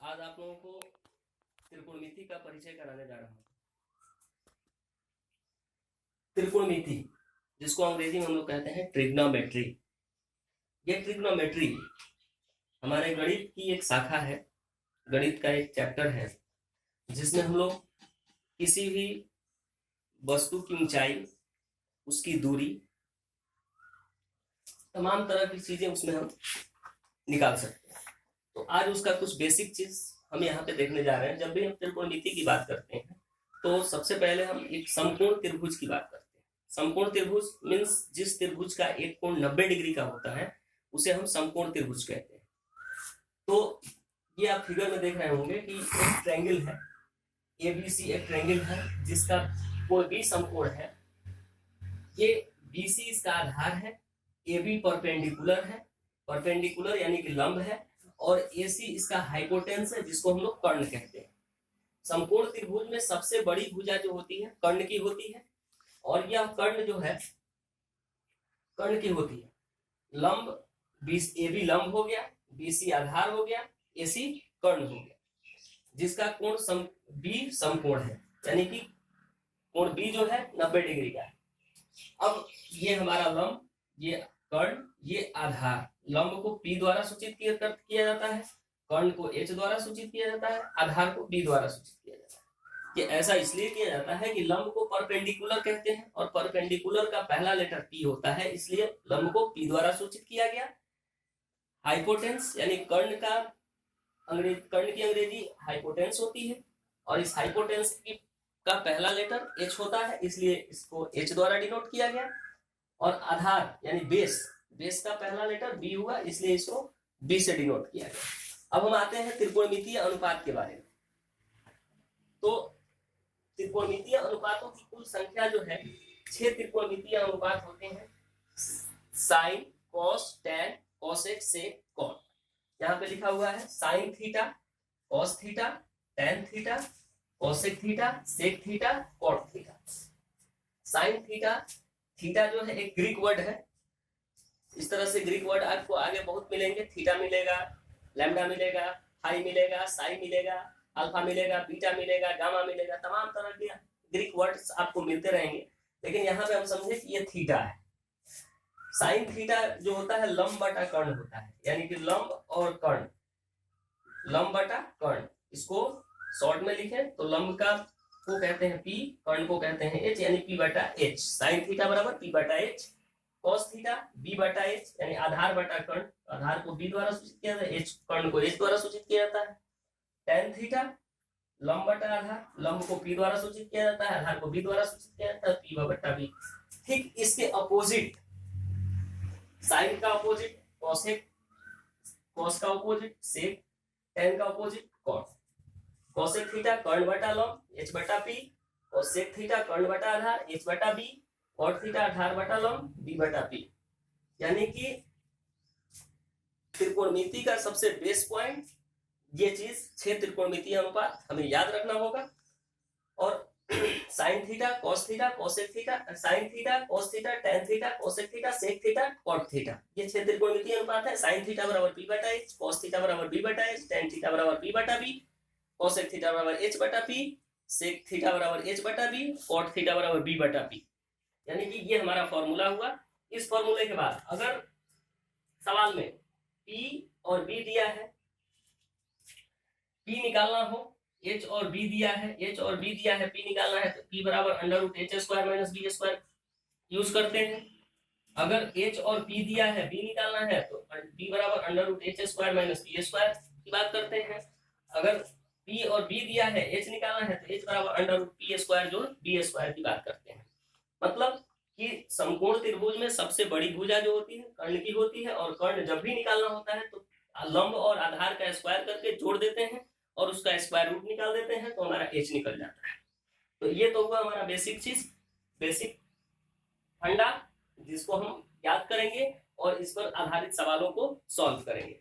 आज आप लोगों को त्रिकोणमिति का परिचय कराने जा रहा हूँ। त्रिकोणमिति, जिसको अंग्रेजी में हम लोग कहते हैं ट्रिग्नोमेट्री। ये ट्रिग्नोमेट्री हमारे गणित की एक शाखा है, गणित का एक चैप्टर है, जिसमें हम लोग किसी भी वस्तु की ऊंचाई, उसकी दूरी, तमाम तरह की चीजें उसमें हम निकाल सकते हैं। तो आज उसका कुछ बेसिक चीज हम यहाँ पे देखने जा रहे हैं। जब भी हम त्रिकोणमिति की बात करते हैं तो सबसे पहले हम एक समकोण त्रिभुज की बात करते हैं। समकोण त्रिभुज मीन्स जिस त्रिभुज का एक कोण 90 डिग्री का होता है उसे हम समकोण त्रिभुज कहते हैं। तो ये आप फिगर में देख रहे होंगे कि एक ट्रायंगल है, एबीसी एक ट्रायंगल है जिसका कोण भी समकोण है। ये बीसी इसका आधार है, एबी परपेंडिकुलर है, परपेंडिकुलर यानी कि लंब है, और एसी इसका हाइपोटेन्स है जिसको हम लोग कर्ण कहते हैं। समकोण त्रिभुज में सबसे बड़ी भुजा जो होती है कर्ण की होती है, और यह कर्ण जो है कर्ण की होती है। लंब एबी लंब हो गया, बीसी आधार हो गया, एसी कर्ण हो गया, जिसका कोण बी समकोण है, यानी कि कोण बी जो है 90 डिग्री का है। अब ये हमारा लंब, ये कर्ण, ये आधार। लंब को P द्वारा सूचित किया जाता है, कर्ण को H द्वारा सूचित किया जाता है, आधार को B द्वारा सूचित किया जाता है। ये ऐसा इसलिए किया जाता है कि लंब को परपेंडिकुलर कहते हैं, और परपेंडिकुलर का पहला लेटर P होता है, इसलिए लंब को P द्वारा सूचित किया गया। हाइपोटेन्स यानी कर्ण की अंग्रेजी हाइपोटेन्स होती है, और इस हाइपोटेन्स का पहला लेटर H होता है, इसलिए इसको H द्वारा डिनोट किया गया। और आधार यानी बेस का पहला लेटर B हुआ, इसलिए इसको B से डिनोट किया गया। अब हम आते हैं त्रिकोणमितीय अनुपात के बारे में। तो त्रिकोणमितीय अनुपातों की कुल संख्या जो है 6 त्रिकोणमितीय अनुपात होते हैं। Sine, cos, tan, cosec, sec, cot. यहाँ पे लिखा हुआ है sine theta, cos theta, tan theta, cosec theta, sec theta, cot theta. Sine theta, theta जो है एक ग्रीक वर्ड है। इस तरह से ग्रीक वर्ड आपको आगे बहुत मिलेंगे। थीटा मिलेगा, लैम्डा मिलेगा, हाई मिलेगा, साई मिलेगा, अल्फा मिलेगा, बीटा मिलेगा, गामा मिलेगा, तमाम तरह के ग्रीक वर्ड्स आपको मिलते रहेंगे। लेकिन यहाँ पे हम समझे कि ये थीटा है। साइन थीटा जो होता है लंब बटा कर्ण होता है, यानी कि लंब और कर्ण, लंब बटा कर्ण। इसको शॉर्ट में लिखें तो लंब का को कहते हैं P, कर्ण को कहते हैं H, यानी P बटा H। साइन थीटा बराबर P बटा H। कॉस थीटा B बटा H, यानी आधार बटा कर्ण, आधार को B द्वारा सूचित किया जाता है, H कर्ण को H द्वारा सूचित किया जाता है। टैन थीटा लंब बटा आधार, लंब को P द्वारा सूचित किया जाता है, आधार को B द्वारा सूचित किया जाता है, P बटा B। ठीक इसके अपोजिट, साइन का अपोजिट कोसेक, कॉस का अपोजिट सेक, टैन का अपोजिट कॉट। कोसेक थीटा कर्ण बटा लंब H बटा P, कोसेक थीटा कर्ण बटा आधार H बटा B, कॉट थीटा आधार बटा लंब B बटा P। यानी कि त्रिकोणमिति का सबसे बेस पॉइंट ये चीज 6 त्रिकोणमितीय अनुपात हमें याद रखना होगा। और sine theta, cos theta, cosec theta, sine theta, cos theta, tan theta, cosec theta, sec theta, cot theta, ये 6 त्रिकोणमितीय अनुपात है। साइन थीटा बराबर P बटा H, कॉस थीटा बराबर B बटा H, टैन थीटा बराबर P बटा B, कोसेक थीटा बराबर H बटा P, सेक थीटा बराबर H बटा B, कॉट थीटा बराबर B बटा P। यानी कि ये हमारा फॉर्मूला हुआ। इस फॉर्मूले के बाद अगर सवाल में P और B दिया है, P निकालना हो, H और B दिया है, H और B दिया है, P निकालना है, तो P बराबर under root H square minus B square use करते हैं। अगर H और P दिया है, B निकालना है, तो P बराबर under root H square minus B square की बात करते हैं। अगर P और B दिया है, H निकालना है, तो H बराबर अंडर रूट P स्क्वायर जो B स्क्वायर की बात करते हैं। मतलब कि समकोण त्रिभुज में सबसे बड़ी भुजा जो होती है कर्ण की होती है, और कर्ण जब भी निकालना होता है तो लंब और आधार का स्क्वायर करके जोड़ देते हैं और उसका स्क्वायर रूट निकाल देते हैं, तो हमारा H निकल जाता है। तो ये तो हुआ हमारा बेसिक चीज, बेसिक फंडा, जिसको हम याद करेंगे और इस पर आधारित सवालों को सॉल्व करेंगे।